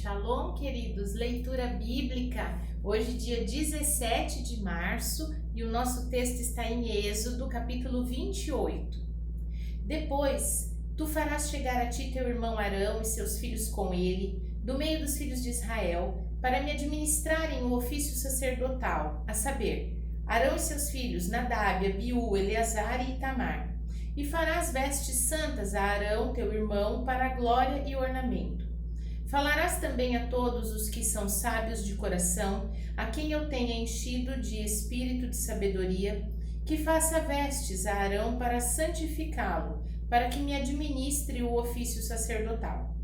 Shalom, queridos, leitura bíblica, hoje dia 17 de março e o nosso texto está em Êxodo, capítulo 28. Depois, tu farás chegar a ti teu irmão Arão e seus filhos com ele, do meio dos filhos de Israel, para me administrarem o ofício sacerdotal, a saber, Arão e seus filhos, Nadab, Abiú, Eleazar e Itamar. E farás vestes santas a Arão, teu irmão, para a glória e ornamento. Falarás também a todos os que são sábios de coração, a quem eu tenha enchido de espírito de sabedoria, que faça vestes a Arão para santificá-lo, para que me administre o ofício sacerdotal.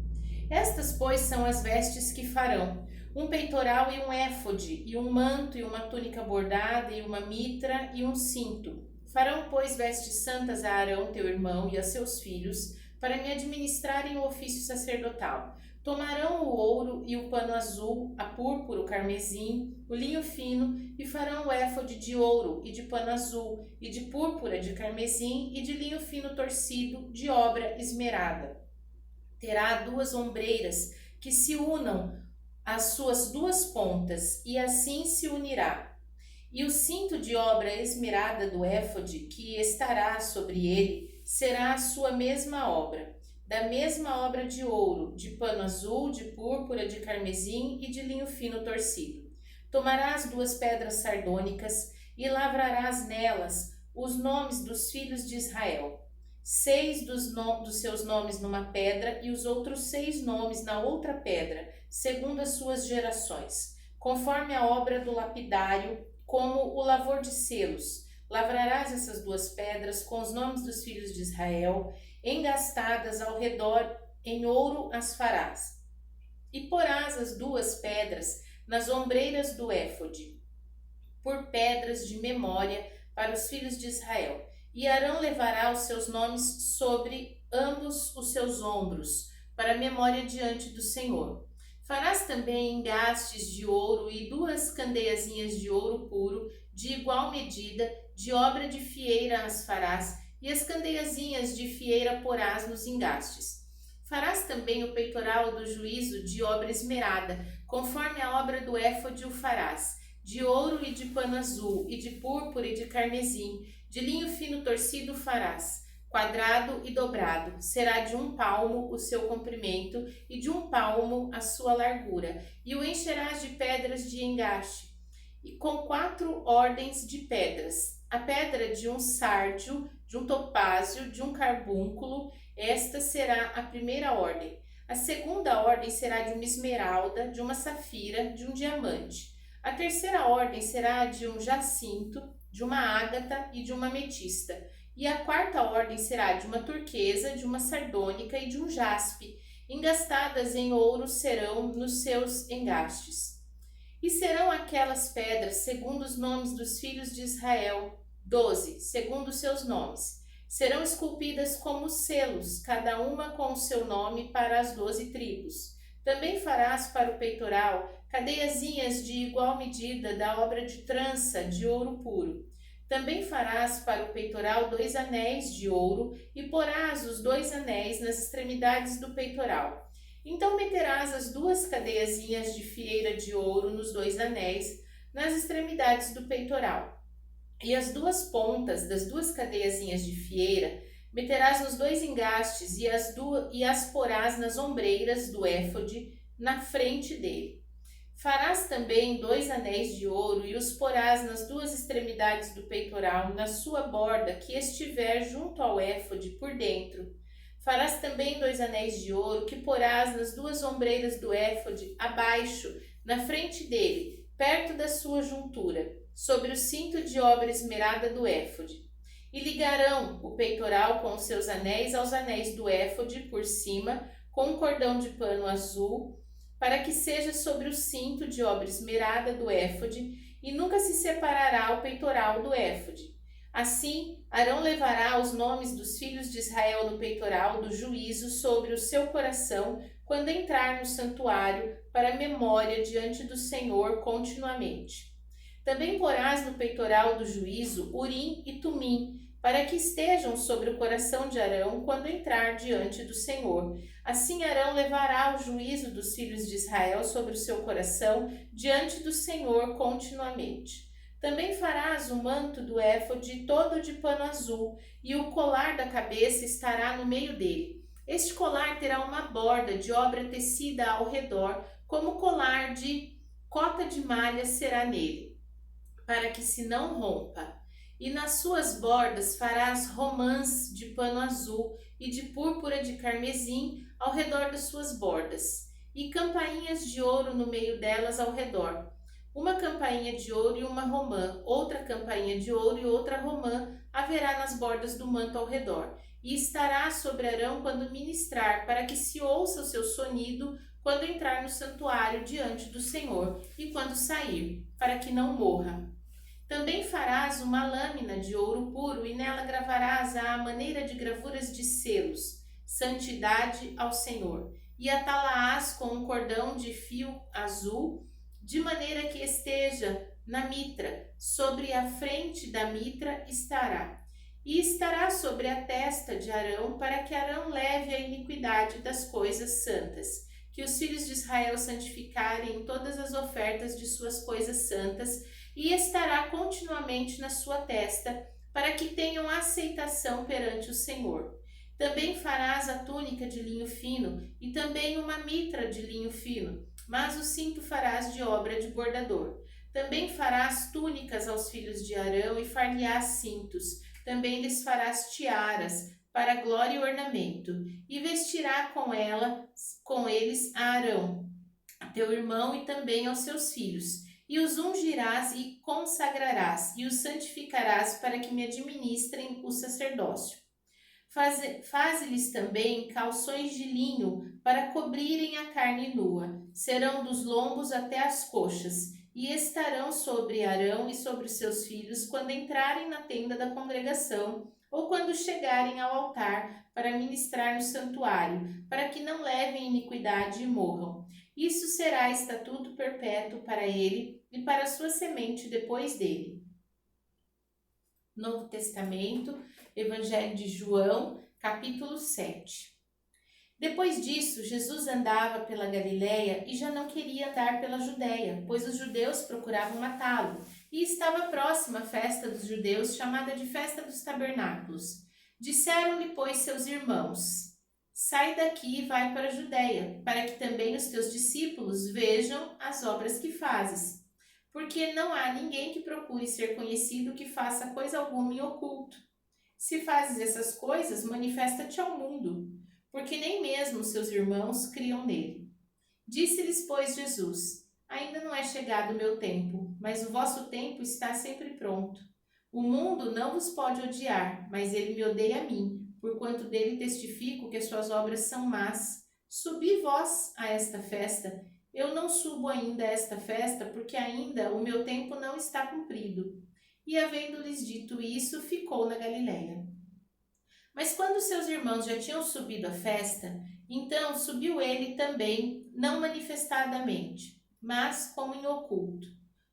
Estas, pois, são as vestes que farão: um peitoral e um éfode, e um manto e uma túnica bordada, e uma mitra e um cinto. Farão, pois, vestes santas a Arão, teu irmão, e a seus filhos, para me administrarem o ofício sacerdotal. Tomarão o ouro e o pano azul, a púrpura, o carmesim, o linho fino, e farão o éfode de ouro e de pano azul, e de púrpura, de carmesim, e de linho fino torcido, de obra esmerada. Terá 2 ombreiras que se unam às suas 2 pontas, e assim se unirá. E o cinto de obra esmerada do éfode, que estará sobre ele, será a sua mesma obra. Da mesma obra de ouro, de pano azul, de púrpura, de carmesim e de linho fino torcido. Tomarás 2 pedras sardônicas e lavrarás nelas os nomes dos filhos de Israel. 6 dos seus nomes numa pedra e os outros 6 nomes na outra pedra, segundo as suas gerações, conforme a obra do lapidário, como o lavor de selos. Lavrarás essas 2 pedras com os nomes dos filhos de Israel, engastadas ao redor, em ouro as farás. E porás as 2 pedras nas ombreiras do éfode, por pedras de memória para os filhos de Israel. E Arão levará os seus nomes sobre ambos os seus ombros, para memória diante do Senhor. Farás também engastes de ouro e 2 candeiazinhas de ouro puro, de igual medida, de obra de fieira as farás, e as candeiazinhas de fieira porás nos engastes. Farás também o peitoral do juízo de obra esmerada, conforme a obra do éfode o farás, de ouro e de pano azul, e de púrpura e de carmesim, de linho fino torcido farás, quadrado e dobrado. Será de 1 palmo o seu comprimento, e de 1 palmo a sua largura, e o encherás de pedras de engaste, e com 4 ordens de pedras. A pedra de um sárdio, de um topázio, de um carbúnculo, esta será a primeira ordem. A segunda ordem será de uma esmeralda, de uma safira, de um diamante. A terceira ordem será de um jacinto, de uma ágata e de uma ametista. E a quarta ordem será de uma turquesa, de uma sardônica e de um jaspe. Engastadas em ouro serão nos seus engastes. E serão aquelas pedras segundo os nomes dos filhos de Israel, 12, segundo os seus nomes. Serão esculpidas como selos, cada uma com o seu nome para as 12 tribos. Também farás para o peitoral cadeiazinhas de igual medida da obra de trança de ouro puro. Também farás para o peitoral 2 anéis de ouro e porás os 2 anéis nas extremidades do peitoral. Então meterás as 2 cadeiazinhas de fieira de ouro nos 2 anéis, nas extremidades do peitoral. E as 2 pontas das 2 cadeiazinhas de fieira meterás nos 2 engastes e as porás nas ombreiras do éfode, na frente dele. Farás também 2 anéis de ouro e os porás nas 2 extremidades do peitoral, na sua borda que estiver junto ao éfode por dentro. Farás também 2 anéis de ouro que porás nas 2 ombreiras do éfode, abaixo, na frente dele, perto da sua juntura, sobre o cinto de obra esmerada do éfode. E ligarão o peitoral com os seus anéis aos anéis do éfode por cima, com um cordão de pano azul, para que seja sobre o cinto de obra esmerada do éfode, e nunca se separará o peitoral do éfode. Assim, Arão levará os nomes dos filhos de Israel no peitoral do juízo sobre o seu coração, quando entrar no santuário, para memória diante do Senhor continuamente. Também porás no peitoral do juízo Urim e Tumim, para que estejam sobre o coração de Arão quando entrar diante do Senhor. Assim Arão levará o juízo dos filhos de Israel sobre o seu coração diante do Senhor continuamente. Também farás o manto do éfode todo de pano azul, e o colar da cabeça estará no meio dele. Este colar terá uma borda de obra tecida ao redor, como colar de cota de malha será nele, para que se não rompa. E nas suas bordas farás romãs de pano azul e de púrpura de carmesim ao redor das suas bordas, e campainhas de ouro no meio delas ao redor. Uma campainha de ouro e uma romã, outra campainha de ouro e outra romã haverá nas bordas do manto ao redor. E estará sobre Arão quando ministrar, para que se ouça o seu sonido quando entrar no santuário diante do Senhor e quando sair, para que não morra. Também farás uma lâmina de ouro puro e nela gravarás à maneira de gravuras de selos, santidade ao Senhor, e atá-la-ás com um cordão de fio azul, de maneira que esteja na mitra, sobre a frente da mitra estará. E estará sobre a testa de Arão, para que Arão leve a iniquidade das coisas santas, que os filhos de Israel santificarem em todas as ofertas de suas coisas santas, e estará continuamente na sua testa, para que tenham aceitação perante o Senhor. Também farás a túnica de linho fino, e também uma mitra de linho fino, mas o cinto farás de obra de bordador. Também farás túnicas aos filhos de Arão, e far-lhe-ás cintos. Também lhes farás tiaras, para glória e ornamento, e vestirá com eles a Arão, teu irmão, e também aos seus filhos. E os ungirás e consagrarás, e os santificarás para que me administrem o sacerdócio. Faze-lhes também calções de linho para cobrirem a carne nua. Serão dos lombos até as coxas, e estarão sobre Arão e sobre os seus filhos quando entrarem na tenda da congregação, ou quando chegarem ao altar para ministrar no santuário, para que não levem iniquidade e morram. Isso será estatuto perpétuo para ele e para a sua semente depois dele. Novo Testamento, Evangelho de João, capítulo 7. Depois disso, Jesus andava pela Galiléia e já não queria andar pela Judéia, pois os judeus procuravam matá-lo, e estava próxima a festa dos judeus, chamada de Festa dos Tabernáculos. Disseram-lhe, pois, seus irmãos: sai daqui e vai para a Judéia, para que também os teus discípulos vejam as obras que fazes. Porque não há ninguém que procure ser conhecido que faça coisa alguma em oculto. Se fazes essas coisas, manifesta-te ao mundo, porque nem mesmo seus irmãos criam nele. Disse-lhes, pois, Jesus: ainda não é chegado o meu tempo, mas o vosso tempo está sempre pronto. O mundo não vos pode odiar, mas ele me odeia a mim, porquanto dele testifico que as suas obras são más. Subi vós a esta festa. Eu não subo ainda a esta festa, porque ainda o meu tempo não está cumprido. E havendo-lhes dito isso, ficou na Galiléia. Mas quando seus irmãos já tinham subido à festa, então subiu ele também, não manifestadamente, mas como em oculto.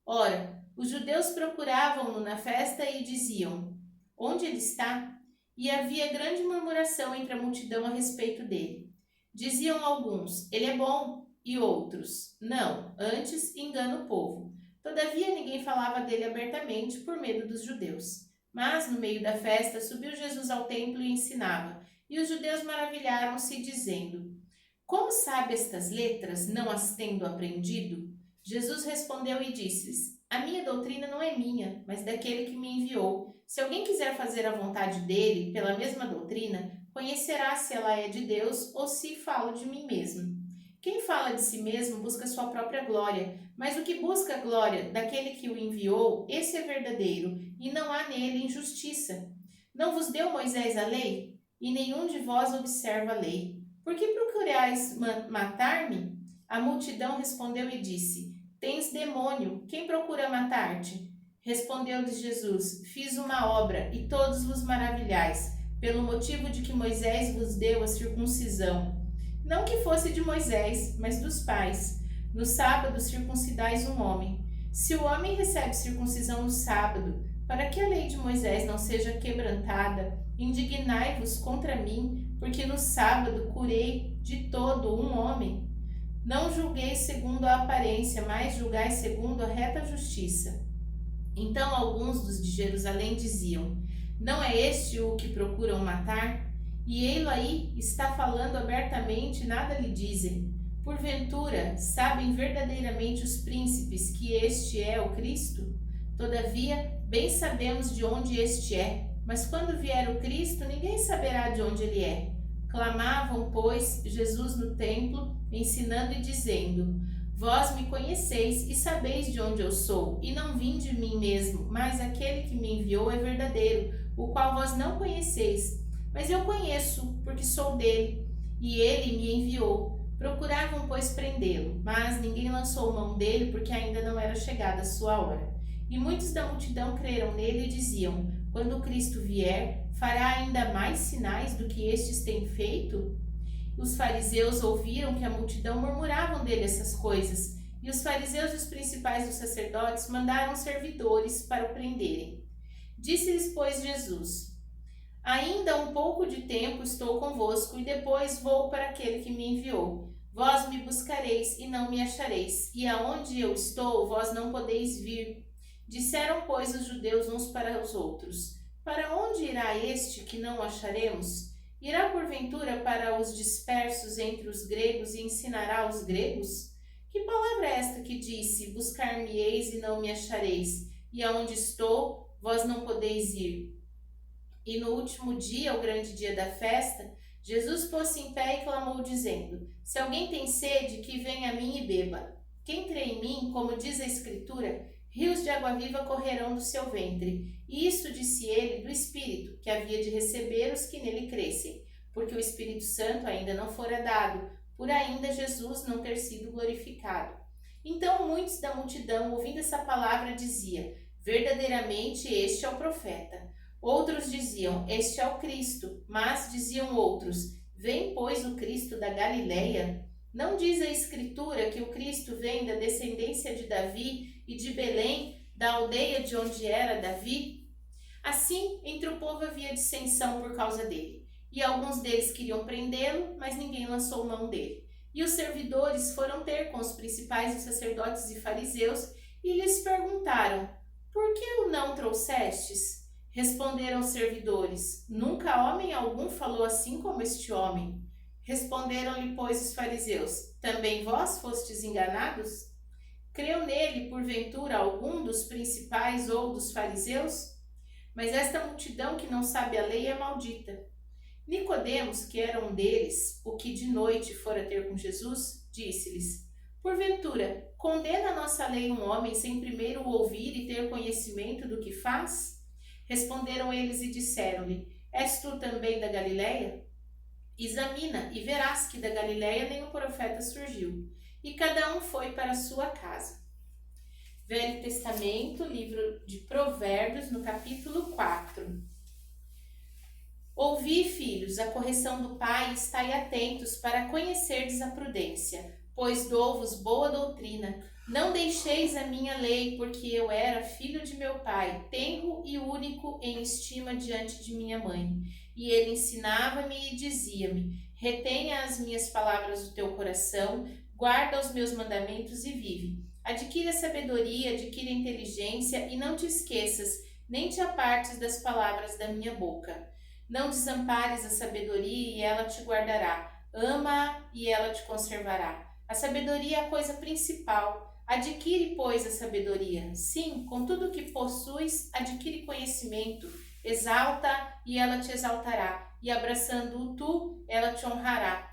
Ora, os judeus procuravam-no na festa e diziam: onde ele está? E havia grande murmuração entre a multidão a respeito dele. Diziam alguns: ele é bom, e outros: não, antes engana o povo. Todavia ninguém falava dele abertamente por medo dos judeus. Mas no meio da festa subiu Jesus ao templo e ensinava, e os judeus maravilharam-se, dizendo: como sabe estas letras, não as tendo aprendido? Jesus respondeu e disse-lhes: a minha doutrina não é minha, mas daquele que me enviou. Se alguém quiser fazer a vontade dele, pela mesma doutrina, conhecerá se ela é de Deus ou se falo de mim mesmo. Quem fala de si mesmo busca sua própria glória, mas o que busca a glória daquele que o enviou, esse é verdadeiro, e não há nele injustiça. Não vos deu Moisés a lei? E nenhum de vós observa a lei. Por que procurais matar-me? A multidão respondeu e disse: tens demônio, quem procura matar-te? Respondeu-lhes Jesus: fiz uma obra, e todos vos maravilhais, pelo motivo de que Moisés vos deu a circuncisão. Não que fosse de Moisés, mas dos pais. No sábado circuncidais um homem. Se o homem recebe circuncisão no sábado, Para que a lei de Moisés não seja quebrantada, indignai-vos contra mim, porque no sábado curei de todo um homem. Não julgueis segundo a aparência, mas julgai segundo a reta justiça. Então alguns dos de Jerusalém diziam: não é este o que procuram matar? E ei-lo aí, está falando abertamente, nada lhe dizem. Porventura, sabem verdadeiramente os príncipes que este é o Cristo? Todavia, bem sabemos de onde este é, mas quando vier o Cristo, ninguém saberá de onde ele é. Clamavam, pois, Jesus no templo, ensinando e dizendo: vós me conheceis e sabeis de onde eu sou, e não vim de mim mesmo, mas aquele que me enviou é verdadeiro, o qual vós não conheceis. Mas eu conheço, porque sou dele, e ele me enviou. Procuravam, pois, prendê-lo, mas ninguém lançou mão dele, porque ainda não era chegada a sua hora. E muitos da multidão creram nele e diziam: quando Cristo vier, fará ainda mais sinais do que estes têm feito? Os fariseus ouviram que a multidão murmuravam dele essas coisas, e os fariseus e os principais dos sacerdotes mandaram servidores para o prenderem. Disse-lhes, pois, Jesus: ainda um pouco de tempo estou convosco, e depois vou para aquele que me enviou. Vós me buscareis e não me achareis, e aonde eu estou, vós não podeis vir. Disseram, pois, os judeus uns para os outros: para onde irá este que não acharemos? Irá porventura para os dispersos entre os gregos e ensinará os gregos? Que palavra é esta que disse: buscar-me-eis e não me achareis, e aonde estou, vós não podeis ir? E no último dia, o grande dia da festa, Jesus pôs-se em pé e clamou, dizendo: se alguém tem sede, que venha a mim e beba. Quem crê em mim, como diz a Escritura, rios de água viva correrão do seu ventre. E isto disse ele do Espírito, que havia de receber os que nele crescem, porque o Espírito Santo ainda não fora dado, por ainda Jesus não ter sido glorificado. Então muitos da multidão, ouvindo essa palavra, diziam: verdadeiramente este é o profeta. Outros diziam: este é o Cristo. Mas diziam outros: vem, pois, o Cristo da Galileia? Não diz a Escritura que o Cristo vem da descendência de Davi e de Belém, da aldeia de onde era Davi? Assim, entre o povo havia dissensão por causa dele, e alguns deles queriam prendê-lo, mas ninguém lançou mão dele. E os servidores foram ter com os principais dos sacerdotes e fariseus e lhes perguntaram: por que o não trouxestes? Responderam os servidores: nunca homem algum falou assim como este homem. Responderam-lhe, pois, os fariseus: também vós fostes enganados? Creu nele, porventura, algum dos principais ou dos fariseus? Mas esta multidão que não sabe a lei é maldita. Nicodemos, que era um deles, o que de noite fora ter com Jesus, disse-lhes: porventura, condena a nossa lei um homem sem primeiro o ouvir e ter conhecimento do que faz? Responderam eles e disseram-lhe: és tu também da Galileia? Examina e verás que da Galileia nenhum profeta surgiu. E cada um foi para a sua casa. Velho Testamento, livro de Provérbios, no capítulo 4. Ouvi, filhos, a correção do pai e estai atentos para conhecerdes a prudência, pois dou-vos boa doutrina. Não deixeis a minha lei, porque eu era filho de meu pai, tenro e único em estima diante de minha mãe. E ele ensinava-me e dizia-me: retenha as minhas palavras do teu coração, guarda os meus mandamentos e vive. Adquire a sabedoria, adquire a inteligência e não te esqueças, nem te apartes das palavras da minha boca. Não desampares a sabedoria e ela te guardará. Ama-a e ela te conservará. A sabedoria é a coisa principal. Adquire, pois, a sabedoria. Sim, com tudo o que possuis, adquire conhecimento. Exalta e ela te exaltará. E abraçando-o tu, ela te honrará.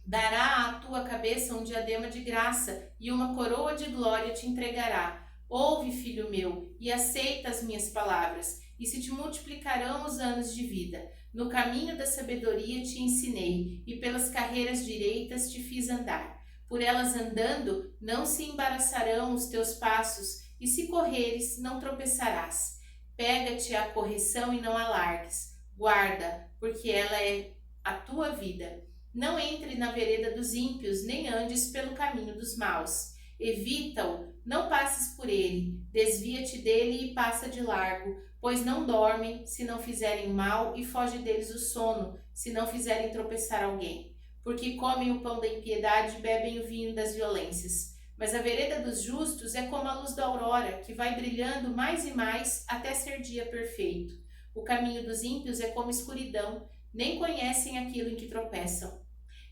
Dará à tua cabeça um diadema de graça e uma coroa de glória te entregará. Ouve, filho meu, e aceita as minhas palavras, e se te multiplicarão os anos de vida. No caminho da sabedoria te ensinei, e pelas carreiras direitas te fiz andar. Por elas andando, não se embaraçarão os teus passos, e se correres, não tropeçarás. Pega-te à correção e não a largues. Guarda, porque ela é a tua vida. Não entre na vereda dos ímpios, nem andes pelo caminho dos maus. Evita-o, não passes por ele, desvia-te dele e passa de largo, pois não dormem se não fizerem mal e foge deles o sono, se não fizerem tropeçar alguém. Porque comem o pão da impiedade e bebem o vinho das violências. Mas a vereda dos justos é como a luz da aurora, que vai brilhando mais e mais até ser dia perfeito. O caminho dos ímpios é como escuridão, nem conhecem aquilo em que tropeçam.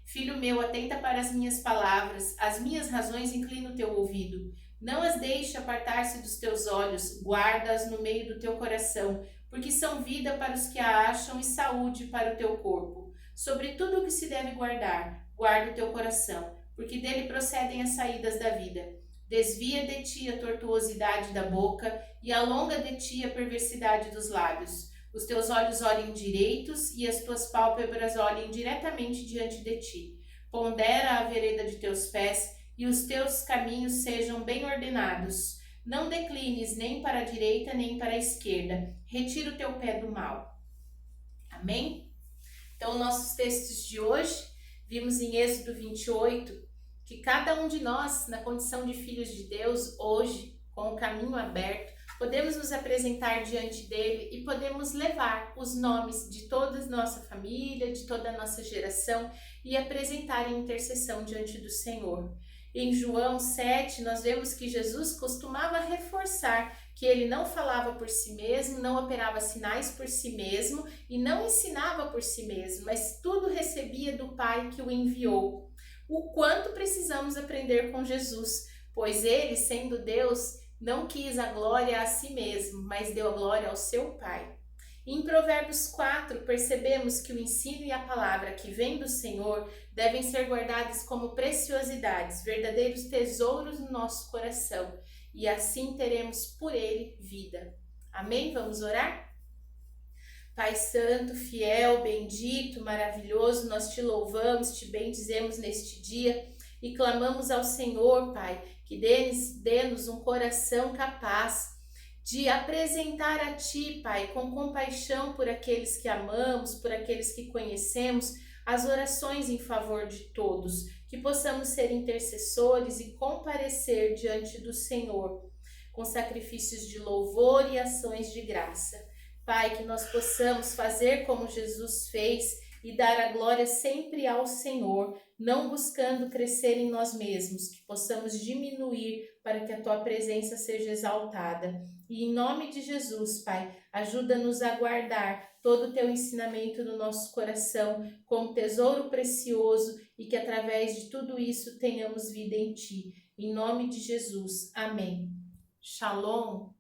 Filho meu, atenta para as minhas palavras, as minhas razões inclina o teu ouvido. Não as deixe apartar-se dos teus olhos, guarda-as no meio do teu coração, porque são vida para os que a acham e saúde para o teu corpo. Sobre tudo o que se deve guardar, guarda o teu coração, porque dele procedem as saídas da vida. Desvia de ti a tortuosidade da boca e alonga de ti a perversidade dos lábios. Os teus olhos olhem direitos e as tuas pálpebras olhem diretamente diante de ti. Pondera a vereda de teus pés e os teus caminhos sejam bem ordenados. Não declines nem para a direita nem para a esquerda. Retira o teu pé do mal. Amém? Então, nossos textos de hoje, vimos em Êxodo 28, que cada um de nós, na condição de filhos de Deus, hoje, com o caminho aberto, podemos nos apresentar diante dele e podemos levar os nomes de toda a nossa família, de toda a nossa geração e apresentar em intercessão diante do Senhor. Em João 7, nós vemos que Jesus costumava reforçar que ele não falava por si mesmo, não operava sinais por si mesmo e não ensinava por si mesmo, mas tudo recebia do Pai que o enviou. O quanto precisamos aprender com Jesus, pois ele, sendo Deus, não quis a glória a si mesmo, mas deu a glória ao seu Pai. Em Provérbios 4, percebemos que o ensino e a palavra que vem do Senhor devem ser guardados como preciosidades, verdadeiros tesouros no nosso coração, e assim teremos por ele vida. Amém? Vamos orar? Pai Santo, fiel, bendito, maravilhoso, nós te louvamos, te bendizemos neste dia e clamamos ao Senhor, Pai, que dê-nos um coração capaz de apresentar a Ti, Pai, com compaixão por aqueles que amamos, por aqueles que conhecemos, as orações em favor de todos, que possamos ser intercessores e comparecer diante do Senhor com sacrifícios de louvor e ações de graça. Pai, que nós possamos fazer como Jesus fez e dar a glória sempre ao Senhor, não buscando crescer em nós mesmos, que possamos diminuir para que a Tua presença seja exaltada. E em nome de Jesus, Pai, ajuda-nos a guardar todo o Teu ensinamento no nosso coração como tesouro precioso e que através de tudo isso tenhamos vida em Ti. Em nome de Jesus. Amém. Shalom.